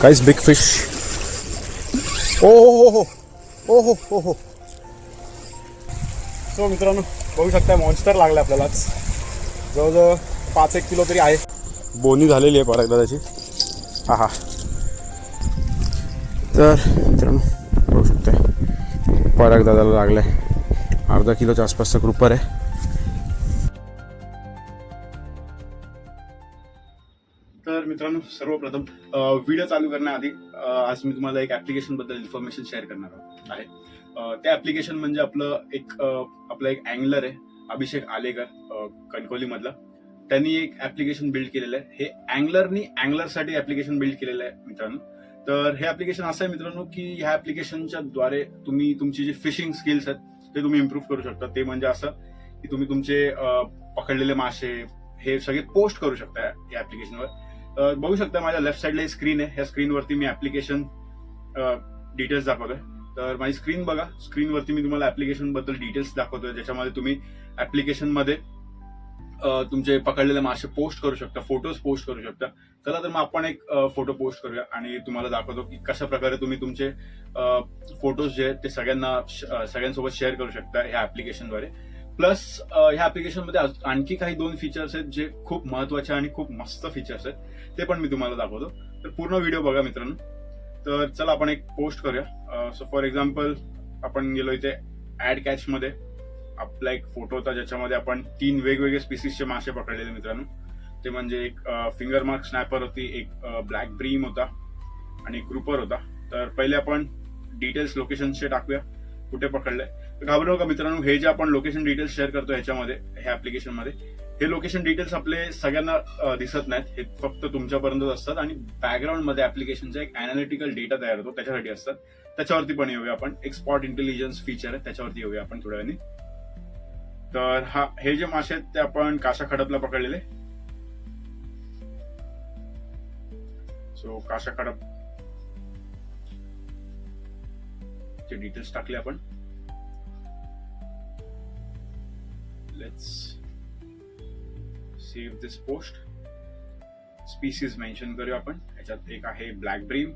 काहीच big fish. ओ हो हो हो हो हो हो. सो मित्रांनो बघू शकता मॉन्स्टर लागला आपल्यालाच. जवळजवळ 5-1 किलो तरी आहे. बोनी झालेली आहे परत त्याची. हा हा. तर मित्रांनो बघू शकता पराग दादाला लागलाय. अर्धा किलोच्या आसपासचा ग्रुपर आहे. तर मित्रांनो सर्वप्रथम व्हिडिओ चालू करण्याआधी आज मी तुम्हाला एक ऍप्लिकेशन बद्दल इन्फॉर्मेशन शेअर करणार आहे. त्या ऍप्लिकेशन म्हणजे आपलं एक अँगलर आहे अभिषेक आलेकर कणकवली मधला. त्यांनी एक ऍप्लिकेशन बिल्ड केलेलं आहे. हे अँगलरसाठी ऍप्लिकेशन बिल्ड केलेलं आहे मित्रांनो. तर हे ऍप्लिकेशन असं आहे मित्रांनो की ह्या ऍप्लिकेशनच्या द्वारे तुम्ही तुमची जी फिशिंग स्किल्स आहेत ते तुम्ही इम्प्रूव्ह करू शकता. ते म्हणजे असं की तुम्ही तुमचे पकडलेले मासे हे सगळे पोस्ट करू शकता या ऍप्लिकेशनवर. बघू शकता माझ्या लेफ्ट साईडला ही स्क्रीन आहे. ह्या स्क्रीनवरती मी ऍप्लिकेशन डिटेल्स दाखवतोय. तर माझी स्क्रीन बघा. स्क्रीनवरती मी तुम्हाला ऍप्लिकेशन बद्दल डिटेल्स दाखवतोय ज्याच्यामध्ये तुम्ही ऍप्लिकेशन मध्ये तुमचे पकडलेले मासे पोस्ट करू शकता, फोटोज पोस्ट करू शकता. चला तर मग आपण एक फोटो पोस्ट करूया आणि तुम्हाला दाखवतो की कशा प्रकारे तुम्ही तुमचे फोटोज जे आहेत ते सगळ्यांसोबत शेअर करू शकता ह्या ऍप्लिकेशनद्वारे. प्लस ह्या ऍप्लिकेशनमध्ये आणखी काही 2 फीचर्स आहेत जे खूप महत्वाचे आणि खूप मस्त फीचर्स आहेत. ते पण मी तुम्हाला दाखवतो. तर पूर्ण व्हिडिओ बघा मित्रांनो. तर चला आपण एक पोस्ट करूया. सो फॉर एक्झाम्पल आपण गेलो इथे ऍड कॅच मध्ये. आपला एक फोटो होता ज्याच्यामध्ये आपण 3 वेगवेगळे स्पीसीसचे मासे पकडलेले मित्रांनो. ते म्हणजे एक फिंगर मार्क स्नॅपर होती, एक ब्लॅक ब्रीम होता आणि एक ग्रुपर होता. तर पहिले आपण डिटेल्स लोकेशनचे टाकूया कुठे पकडलंय. घाबरू नका मित्रांनो. हे जे आपण लोकेशन डिटेल्स शेअर करतो ह्याच्यामध्ये ह्या ऍप्लिकेशन मध्ये हे लोकेशन डिटेल्स आपले सगळ्यांना दिसत नाहीत. हे फक्त तुमच्यापर्यंतच असतात आणि बॅकग्राऊंड मध्ये ऍप्लिकेशनचा एक अॅनालिटिकल डेटा तयार होतो त्याच्यासाठी असतात. त्याच्यावरती पण येऊया आपण. एक स्पॉट इंटेलिजन्स फीचर आहे त्याच्यावरती येऊया आपण थोड्या वेळाने. तर हे जे मासे आहेत ते आपण काशा खडपला पकडलेले. सो काशा खडप चे डिटेल्स टाकले आपण. Let's save this post. Species mention करूया आपण. याच्यात एक आहे black bream,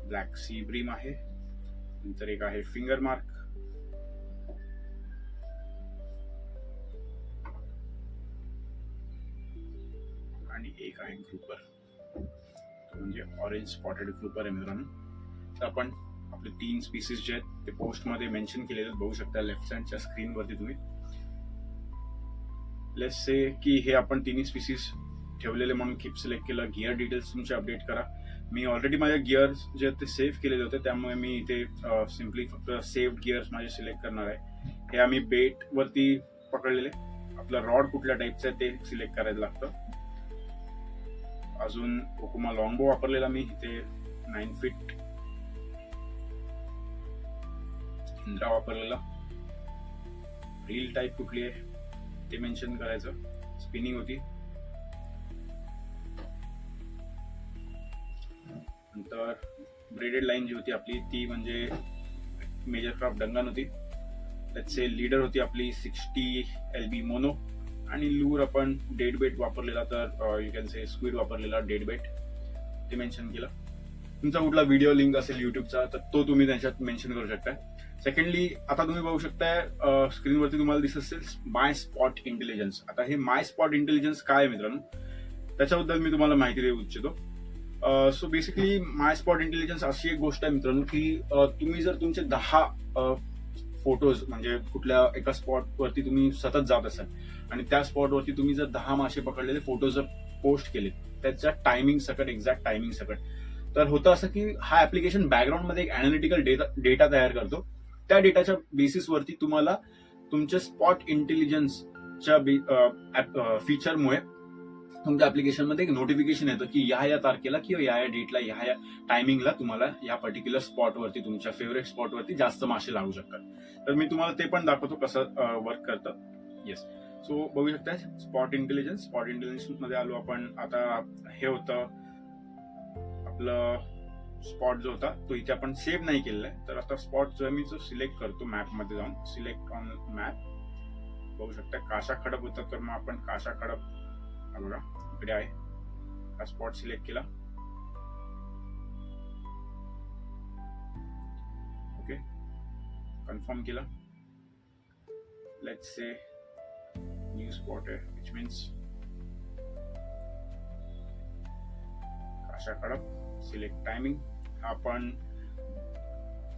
black sea bream आहे, नंतर एक आहे फिंगर मार्क, आणि एक आहे ग्रुपर म्हणजे ऑरेंज स्पॉटेड ग्रुपर आहे मित्रांनो. तर आपण आपले 3 स्पीसीज जे आहेत ते पोस्ट मध्ये मेन्शन केलेले बघू शकता लेफ्ट साइडच्या स्क्रीन वरती तुम्ही. लेट्स से की हे आपण 3 स्पीसीज ठेवलेले म्हणून कीप सिलेक्ट केलं. गिअर डिटेल्स तुमचे अपडेट करा. मी ऑलरेडी माझे गिअर्स जे ते सेव्ह केलेले होते त्यामुळे मी इथे सिम्पली फक्त सेव्ह गिअर्स माझे सिलेक्ट करणार आहे. हे आम्ही बेट वरती पकडलेले. आपला रॉड कुठल्या टाईपचं आहे ते सिलेक्ट करायला लागतं. अजून ओकुमा लॉंगबो वापरलेला मी इथे 9 फीट. इंद्रा वापरलेला. रील टाईप कुठली आहे ते मेन्शन करायचं. स्पिनिंग होती. नंतर ब्रेडेड लाईन जी होती आपली ती म्हणजे मेजर क्राफ्ट डंगन होती. लेट्स से लीडर होती आपली 60 LB मोनो. आणि लूर आपण डेड बेट वापरलेला. तर यू कॅन से स्क्विड वापरलेला डेड बेट ते मेन्शन केलं. तुमचा कुठला व्हिडिओ लिंक असेल युट्यूबचा तर तो तुम्ही त्याच्यात मेन्शन करू शकता. सेकंडली आता तुम्ही बघू शकताय स्क्रीनवरती तुम्हाला दिसत असेल माय स्पॉट इंटेलिजन्स. आता हे माय स्पॉट इंटेलिजन्स काय आहे मित्रांनो त्याच्याबद्दल मी तुम्हाला माहिती देऊ इच्छितो. सो बेसिकली माय स्पॉट इंटेलिजन्स अशी एक गोष्ट आहे मित्रांनो की तुम्ही जर तुमचे 10 फोटोज म्हणजे कुठल्या एका स्पॉटवरती तुम्ही सतत जात असाल आणि त्या स्पॉटवरती तुम्ही जर 10 मासे पकडलेले फोटो जर पोस्ट केले त्याच्या टायमिंग सकट एक्झॅक्ट टायमिंग सकट तर होतं असं की हा ऍप्लिकेशन बॅकग्राऊंड मध्ये एक अॅनालिटिकल डेटा तयार करतो. त्या डेटाच्या बेसिसवरती तुम्हाला तुमच्या स्पॉट इंटेलिजन्सच्या फीचरमुळे तुमच्या ऍप्लिकेशनमध्ये एक नोटिफिकेशन येतं की या तारखेला किंवा या डेटला या टायमिंगला तुम्हाला या पर्टिक्युलर स्पॉटवरती तुमच्या फेवरेट स्पॉटवरती जास्त मासे लागू शकतात. तर मी तुम्हाला ते पण दाखवतो कसं वर्क करतं. येस. सो बघू शकता स्पॉट इंटेलिजन्स मध्ये आलो आपण. आता हे होतं आपलं स्पॉट जो होता तो इथे आपण सेव्ह नाही केलेला आहे. तर आता स्पॉट जो मी सिलेक्ट करतो मॅप मध्ये जाऊन सिलेक्ट ऑन मॅप. बघू शकता काशा खडक होतं, तर मग आपण काशा खडक हा बघा इकडे आहे, हा स्पॉट सिलेक्ट केला. ओके, कन्फर्म केला. लेट्स से न्यू स्पॉट आहे, विच मीन्स काशा खडक. सिलेक्ट टायमिंग आपण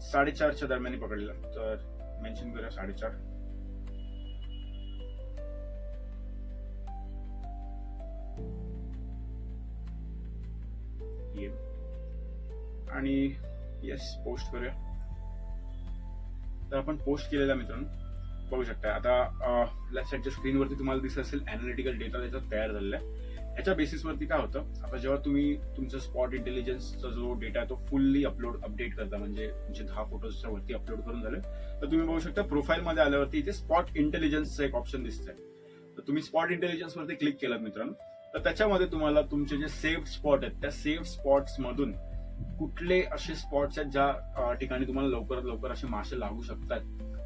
4:30च्या दरम्यान पकडलेला, तर मेन्शन करूया 4:30. आणि येस पोस्ट करूया. तर आपण पोस्ट केलेला मित्रांनो बघू शकता. आता लेफ्ट साईडच्या स्क्रीनवरती तुम्हाला दिसत असेल अॅनालिटिकल डेटा त्याचा तयार झालेला आहे. ह्याच्या बेसिसवरती काय होतं, आता जेव्हा तुम्ही तुमचं स्पॉट इंटेलिजन्सचा जो डेटा आहे तो फुल्ली अपडेट करता, म्हणजे तुमचे 10 फोटोजच्या वरती अपलोड करून झाले, तर तुम्ही बघू शकता प्रोफाईल मध्ये आल्यावरती इथे स्पॉट इंटेलिजन्सचं एक ऑप्शन दिसतंय. तर तुम्ही स्पॉट इंटेलिजन्स वरती क्लिक केलात मित्रांनो, तर त्याच्यामध्ये तुम्हाला तुमचे जे सेव्ह स्पॉट आहेत त्या सेव्ह स्पॉट्स मधून कुठले असे स्पॉट्स आहेत ज्या ठिकाणी तुम्हाला लवकरात लवकर असे मासे लागू शकतात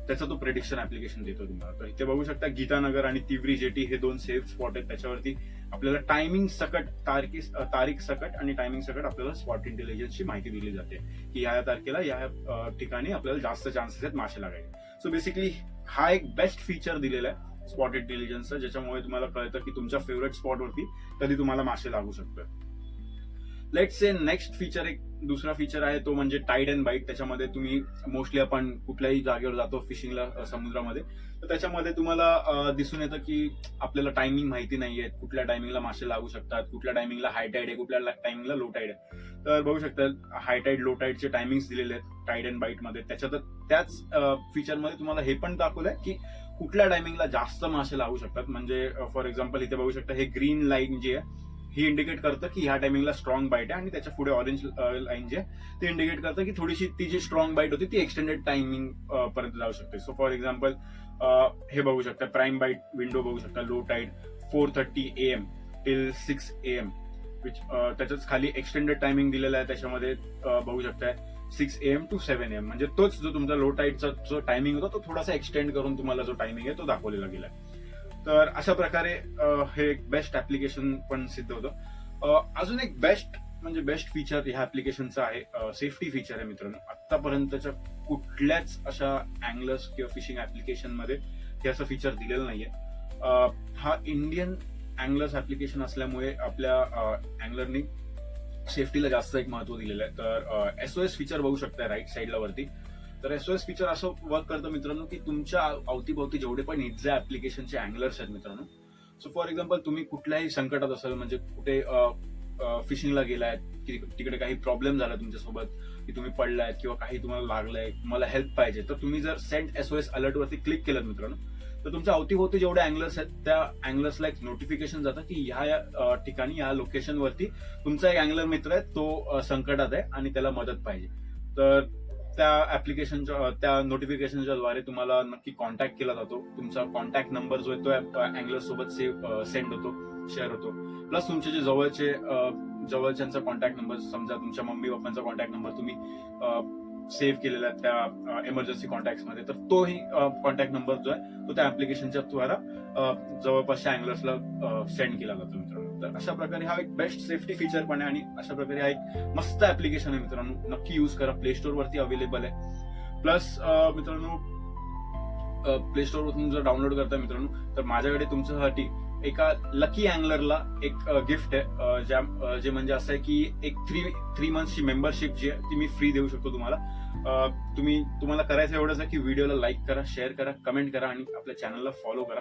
त्याचा तो प्रेडिक्शन ऍप्लिकेशन देतो तुम्हाला. तर इथे बघू शकता गीतानगर आणि तिवरी जेटी हे 2 सेव्ह स्पॉट आहेत. त्याच्यावरती आपल्याला टायमिंग सकट, तारीख सकट आणि टायमिंग सकट आपल्याला स्पॉट इंटेलिजन्सची माहिती दिली जाते की या तारखेला या ठिकाणी आपल्याला जास्त चान्सेस आहेत मासे लागायचे. सो बेसिकली हा एक बेस्ट फीचर दिलेला आहे स्पॉट इंटेलिजन्सचा, ज्याच्यामुळे तुम्हाला कळतं की तुमच्या फेवरेट स्पॉटवरती कधी तुम्हाला मासे लागू शकतात. लेट्स से नेक्स्ट फीचर, एक दुसरा फीचर आहे तो म्हणजे टाईड अँड बाईट. त्याच्यामध्ये तुम्ही मोस्टली आपण कुठल्याही जागेवर जातो फिशिंगला समुद्रामध्ये, तर त्याच्यामध्ये तुम्हाला दिसून येतं की आपल्याला टायमिंग माहिती नाहीये, कुठल्या टायमिंगला मासे लागू शकतात, कुठल्या टायमिंगला हाय टाईड आहे, कुठल्या टायमिंगला लो टाईड आहे. तर बघू शकता हाय टाईड लो टाईडचे टायमिंग्स दिलेले आहेत टाईड अँड बाईट मध्ये. त्याच फीचरमध्ये तुम्हाला हे पण दाखवलंय की कुठल्या टायमिंगला जास्त मासे लागू शकतात. म्हणजे फॉर एक्झाम्पल इथे बघू शकता हे ग्रीन लाईन जी आहे ही इंडिकेट करतं की ह्या टायमिंगला स्ट्रॉंग बाईट आहे, आणि त्याच्या पुढे ऑरेंज लाईन जे आहे ते इंडिकेट करतं की थोडीशी ती जी स्ट्रॉंग बाईट होती ती एक्सटेंडेड टायमिंग पर्यंत जाऊ शकते. सो फॉर एक्झाम्पल हे बघू शकता प्राईम बाईट विंडो बघू शकता, low tide 4:30 AM till 6 AM, त्याच्याच खाली एक्सटेंडेड टायमिंग दिलेला आहे. त्याच्यामध्ये बघू शकता 6 AM to 7 AM, म्हणजे तोच जो तुमचा लो टाईडचा जो टायमिंग होता तो थोडासा एक्सटेंड करून तुम्हाला जो टायमिंग आहे तो दाखवलेला गेला. तर अशा प्रकारे हे एक बेस्ट ऍप्लिकेशन पण सिद्ध होतं. अजून एक बेस्ट फीचर ह्या ऍप्लिकेशनचं आहे सेफ्टी फीचर आहे मित्रांनो. आतापर्यंतच्या कुठल्याच अशा अँगलर्स किंवा फिशिंग ऍप्लिकेशन मध्ये हे असं फीचर दिलेलं नाहीये. हा इंडियन अँगलर्स ऍप्लिकेशन असल्यामुळे आपल्या अँगलरनी सेफ्टीला जास्त एक महत्व दिलेलं आहे. तर SOS फीचर बघू शकता राईट साईडला वरती. तर SOS फीचर असं वर्क करतं मित्रांनो की तुमच्या अवतीभोवती जेवढे पण इथल्या ऍप्लिकेशनचे अँगलर्स आहेत मित्रांनो, सो फॉर एक्झाम्पल तुम्ही कुठल्याही संकटात असाल, म्हणजे कुठे फिशिंगला गेलाय की तिकडे काही प्रॉब्लेम झाला तुमच्यासोबत, की तुम्ही पडलायत किंवा काही तुम्हाला लागलंय, तुम्हाला हेल्प पाहिजे, तर तुम्ही जर सेंड SOS अलर्ट वरती क्लिक केलं मित्रांनो, तर तुमच्या अवतीभोवती जेवढे अँगलर्स आहेत त्या अँगलर्सला एक नोटिफिकेशन जातं की ह्या ठिकाणी या लोकेशन वरती तुमचा एक अँगलर मित्र आहे तो संकटात आहे आणि त्याला मदत पाहिजे. तर त्या ऍप्लिकेशनच्या त्या नोटिफिकेशनच्या द्वारे तुम्हाला नक्की कॉन्टॅक्ट केला जातो. तुमचा कॉन्टॅक्ट नंबर जो आहे तो अँगलर सोबत सेंड होतो, शेअर होतो. प्लस तुमचे जे जवळच्यांचा कॉन्टॅक्ट नंबर, समजा तुमच्या मम्मी पप्पांचा कॉन्टॅक्ट नंबर तुम्ही सेव्ह केलेला आहे त्या इमर्जन्सी कॉन्टॅक्ट मध्ये, तर तोही कॉन्टॅक्ट नंबर जो आहे तो त्या ऍप्लिकेशनच्या द्वारा जवळपासच्या अँगलर्सला सेंड केला जातो मित्रांनो. तर अशा प्रकारे हा एक बेस्ट सेफ्टी फीचर पण आहे आणि अशा प्रकारे हा एक मस्त ऍप्लिकेशन आहे मित्रांनो. नक्की यूज करा, प्ले स्टोर वरती अवेलेबल आहे. प्लस मित्रांनो प्ले स्टोर वरून जर डाउनलोड करता मित्रांनो, तर माझ्याकडे तुमच्यासाठी एका लकी अँगलरला एक गिफ्ट आहे, जे म्हणजे असं आहे की एक 3 मंथची मेंबरशिप जी आहे ती मी फ्री देऊ शकतो तुम्हाला. तुम्हाला करायचं एवढंच आहे की व्हिडिओला लाईक करा, शेअर करा, कमेंट करा आणि आपल्या चॅनलला फॉलो करा.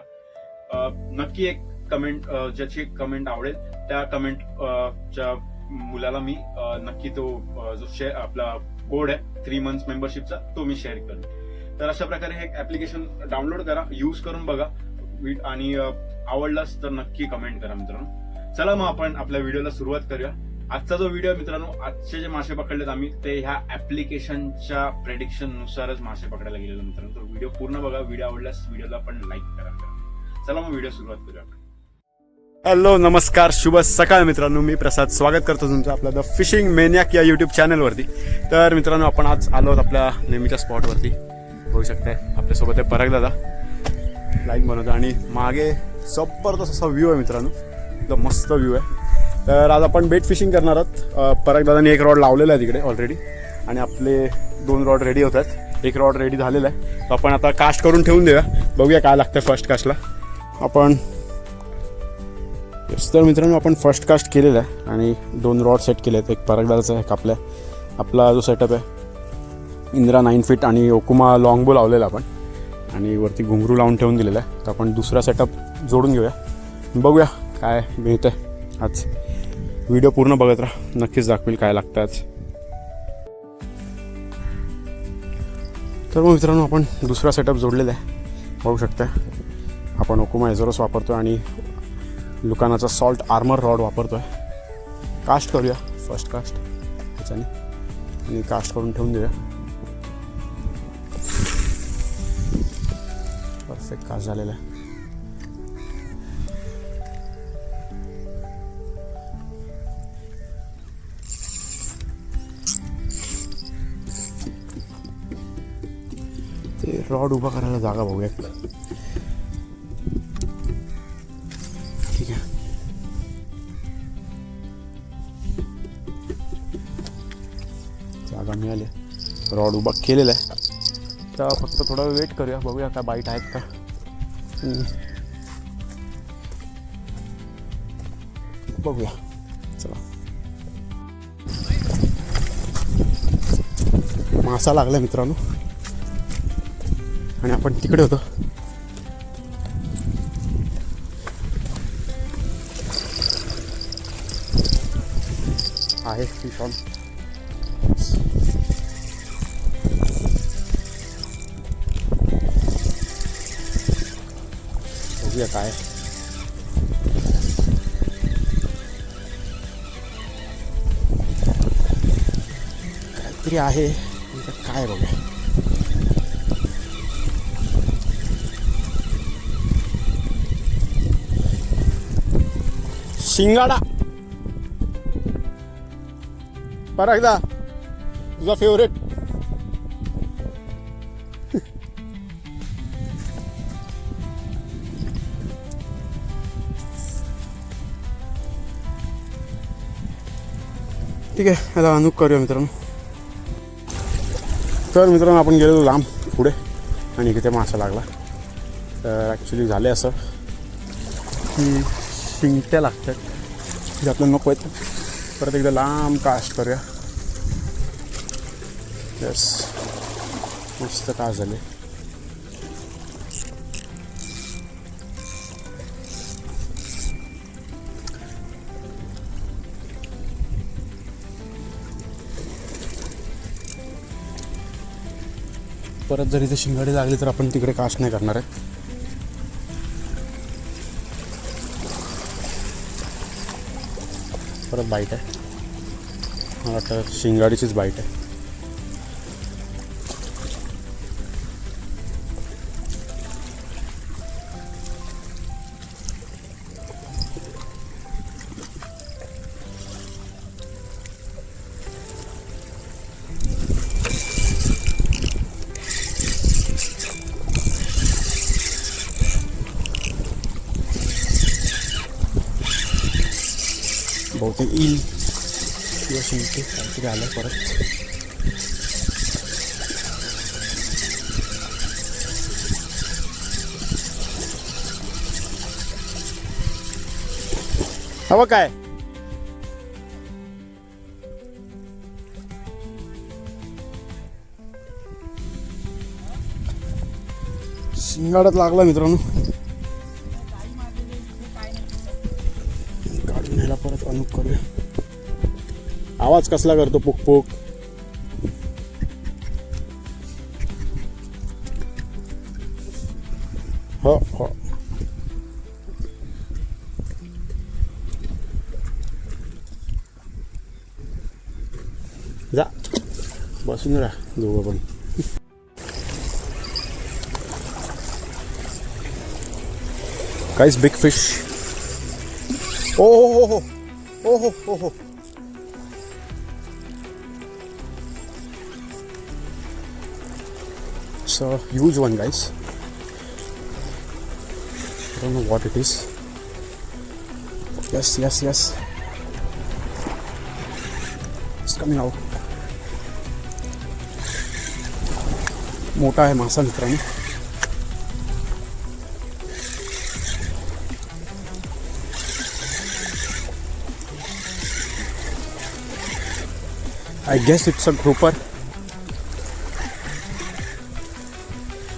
नक्की एक कमेंट, ज्याची कमेंट आवडेल त्या कमेंटच्या मुलाला मी नक्की तो जो आपला कोड आहे 3 मंथ्स मेंबरशिपचा तो मी शेअर करेन. तर अशा प्रकारे हे ऍप्लिकेशन डाउनलोड करा, यूज करून बघा आणि आवडलाच तर नक्की कमेंट करा मित्रांनो. चला मग आपण आपल्या व्हिडिओला सुरुवात करूया. आजचा जो व्हिडिओ मित्रांनो, आजचे जे मासे पकडलेत आम्ही ते ह्या ऍप्लिकेशनच्या प्रेडिक्शन नुसारच मासे पकडायला गेलेलो मित्रांनो. तर व्हिडिओ पूर्ण बघा, व्हिडिओ आवडल्यास व्हिडिओला पण लाईक करा. चला मग व्हिडिओ सुरुवात करूया. हॅलो, नमस्कार, शुभ सकाळ मित्रांनो. मी प्रसाद, स्वागत करतो तुमचं आपल्या द फिशिंग मेनियाक या युट्यूब चॅनलवरती. तर मित्रांनो आपण आज आलो आहोत आपल्या नेहमीच्या स्पॉटवरती. बघू शकताय आपल्यासोबत आहे पराग दादा. लाईन बनवतो आणि मागे जबरदस्त असा व्ह्यू आहे मित्रांनो, एकदम मस्त व्ह्यू आहे. तर आज आपण बेट फिशिंग करणार आहोत. पराग दादांनी एक रॉड लावलेला आहे तिकडे ऑलरेडी आणि आपले 2 रॉड रेडी होत आहेत. एक रॉड रेडी झालेला आहे, तर आपण आता कास्ट करून ठेवून देऊया, बघूया काय लागतं फर्स्ट कास्टला. आपण तर मित्रांनो आपण फर्स्ट कास्ट केलेला आहे आणि 2 रॉड सेट केले आहेत. एक पराग दादाचा, एक आपला जो सेटअप आहे इंद्रा 9 फीट आणि ओकुमा लॉंगबो लावलेला आपण आणि वरती घुंगरू लावून ठेवून दिलेला आहे. तर आपण दुसरा सेटअप जोडून घेऊया, बघूया काय मिळतं आहे आज. व्हिडिओ पूर्ण बघत राहा, नक्कीच दाखवेल काय लागतं आज. तर मग मित्रांनो आपण दुसरा सेटअप जोडलेला आहे, बघू शकता. आपण ओकुमा एझोरस वापरतो आणि लुकानाचा सॉल्ट आर्मर रॉड वापरतो आहे. कास्ट करूया फर्स्ट कास्ट त्याच्याने आणि कास्ट करून ठेवून देऊया. परफेक्ट कास्ट झालेला आहे. ते रॉड उभा करायला जागा बघूया. ठीक आहे, जागा मिळाली, रॉड उभा केलेला आहे. तर फक्त थोडा वेट करूया, बघूया काय बाईट आहेत का. बघूया, चला. मासा लागला मित्रांनो आणि आपण तिकडे होतो. आहे फिश ऑन. बघूया काय. काहीतरी आहे, काय बघूया. शिंगाडा. परागदा तुझा फेवरेट. ठीक आहे, याला अनुक करूया मित्रांनो. तर मित्रांनो आपण गेलेलो लांब पुढे आणि तिथे मासा लागला. तर ॲक्च्युली झाले असं की शिंगट्या लागतात जे आपल्याला नको आहेत. परत एकदा लांब कास्ट करूया. यस, मस्त कास्ट झाले. परत जर इथे शिंगाडी लागली तर आपण तिकडे कास्ट नाही करणार आहे. परत बाईट आहे, मला वाटतं शिंगाडीचीच बाईट आहे. बहुतेक येईल किंवा शिंके काहीतरी आलं परत. हवं काय. शिंगाड्यात लागला मित्रांनो. काढून न्यायला परत अनुक करूया. आवाज कसला करतो, पुक पुक. हो हो, जा बसून राहा दोघं पण. काहीच बिग फिश. ओ हो हो हो हो हो हो. It's a huge one, guys. I don't know what it is. Yes. It's coming out. मोठा आहे मासा मित्रांनो. I guess it's a grouper.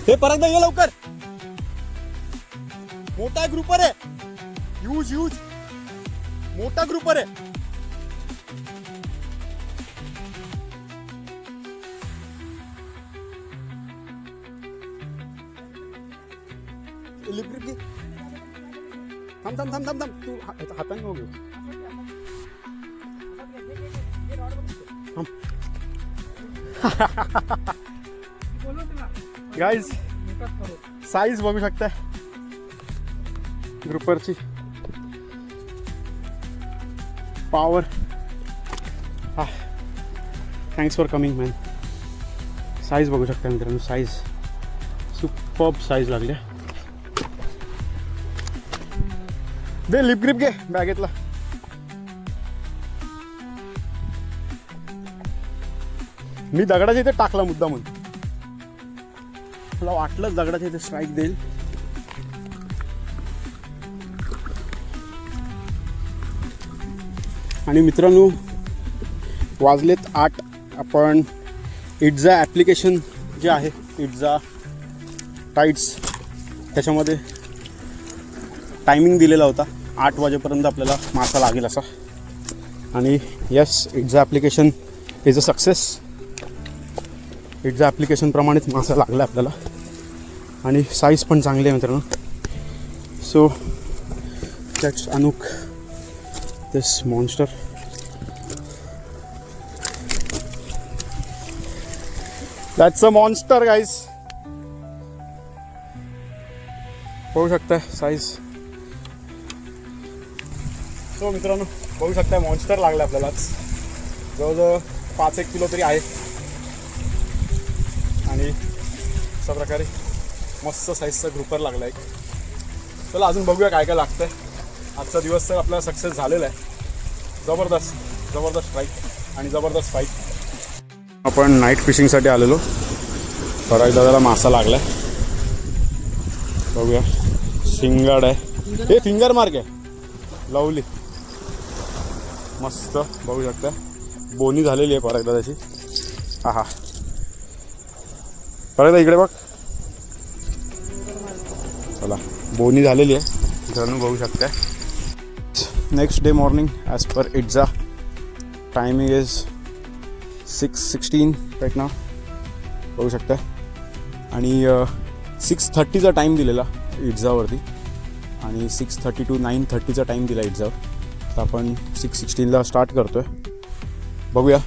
हे परत ये लवकर. मोठा ग्रुपर आहे. ह्यूज मोठा ग्रुपर आहे. लिब्रिक घे. थांब तू हाताने नको घेऊ. गाइस साईज बघू शकताय ग्रुपरची. Power. Thanks for coming man. Size बघू शकता मित्रांनो. साईज सुपर्ब साईज लागल्या. दे लिप ग्रिप घे बॅगेतला. मी दगडाच्या इथे टाकला मुद्दा म्हणून. मला वाटलं दगडाच्या इथे स्ट्राईक देईल. आणि मित्रांनो वाजलेत 8. आपण इट्झा ॲप्लिकेशन जे आहे इट्झा टाईट्स त्याच्यामध्ये टायमिंग दिलेला होता 8 वाजेपर्यंत आपल्याला मासा लागेल असा. आणि yes it's a application is a success. It's a ॲप्लिकेशनप्रमाणेच मासा लागला आपल्याला. आणि साईज पण चांगली आहे मित्रांनो. So let's unhook this monster. That's a monster guys. बघू शकताय साईज. सो मित्रांनो बघू शकताय मॉन्स्टर लागला आपल्यालाच. जवळजवळ 5-1 किलो तरी आहे. आणि अशा प्रकारे मस्त साईजचा ग्रुपर लागला आहे. चला अजून बघूया काय काय लागतं आहे. आजचा दिवस तर आपला सक्सेस झालेला आहे. जबरदस्त स्ट्राईक आणि जबरदस्त फाईट. आपण नाईट फिशिंगसाठी आलेलो. फराई दादाला मासा लागला आहे. बघूया. शिंगाड आहे. हे फिंगर मार्क आहे. लवली मस्त बघू शकता. बोनी झालेली आहे फराई दादाची. आहा फराई दादा इकडे बघ. चला बोनी झालेली आहे जणू बघू शकता. Next day morning as per it's a. Timing is 6:16 right नाव बघू शकता. आणि 6:30चा टाईम दिलेला इट्झावरती. आणि 6:30 to 9:30चा टाईम दिला इट्झावर. तर आपण 6:16ला स्टार्ट करतो आहे. बघूया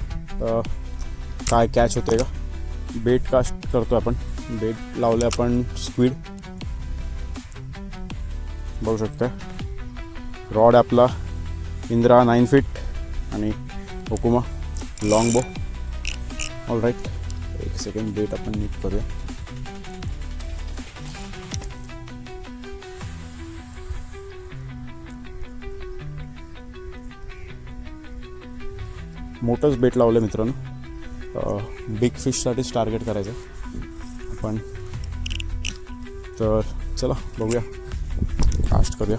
काय कॅच होते का. बेट कास्ट करतो आपण. बेट लावले आपण स्क्विड बघू शकता. रॉड आपला इंद्रा 9 फीट आणि Okuma long bow. All right. एक सेकंड बेट आपण नीट करूया. मोठंच बेट लावलं मित्रांनो. बिग फिशसाठीच टार्गेट करायचं आपण. तर चला बघूया कास्ट करूया.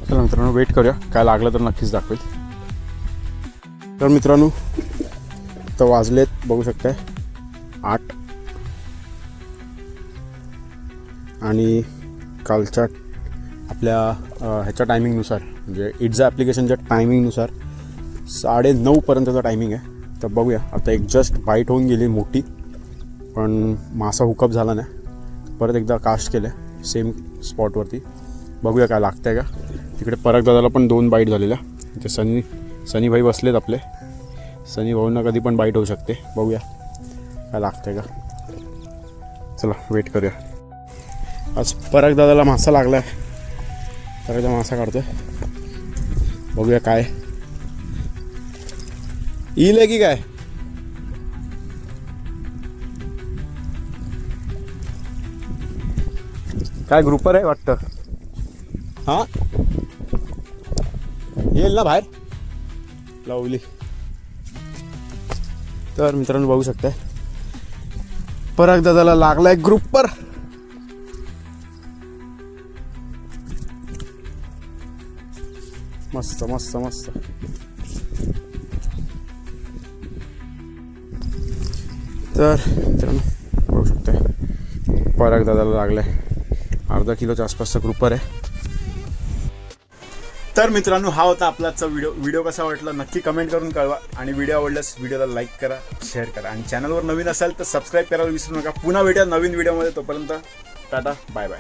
चला मित्रांनो वेट करूया. काय लागलं तर नक्कीच दाखवेल. तर मित्रांनो तर वाजलेत बघू शकताय 8. आणि कालच्या आपल्या ह्याच्या टायमिंगनुसार म्हणजे इट्झा ॲप्लिकेशनच्या टायमिंगनुसार 9:30पर्यंतचा टायमिंग आहे. तर बघूया. आता एक जस्ट बाईट होऊन गेली मोठी. पण मासा हुकअप झाला नाही. परत एकदा कास्ट केलं सेम स्पॉटवरती. बघूया काय लागतं आहे का. तिकडे पराग दादाला पण 2 बाईट झालेल्या. ते सनी भाई बसलेत आपले. सनी भाऊंना कधी पण बाईट होऊ शकते. बघूया काय लागतं आहे का. चला वेट करूया. आज पराग दादाला मासा लागला आहे. परागदा मासा काढतोय. बघूया काय येईल आहे की काय. काय ग्रुपर आहे वाटतं. हां येईल ना बाहेर लावली. तर मित्रांनो बघू शकताय पराग दादाला लागलाय ग्रुपर. मस्त मस्त मस्त. तर मित्रांनो बघू शकताय पराग दादाला लागलाय. अर्धा किलोच्या आसपासचा ग्रुपर आहे. तर मित्रांनो हा होता आपलाचा व्हिडिओ कसा वाटला नक्की कमेंट करून कळवा. आणि व्हिडिओ आवडल्यास व्हिडिओला लाईक करा, शेअर करा आणि चॅनलवर नवीन असाल तर सबस्क्राईब करायला विसरू नका. पुन्हा भेटूया नवीन व्हिडिओमध्ये. तोपर्यंत टाटा बाय बाय.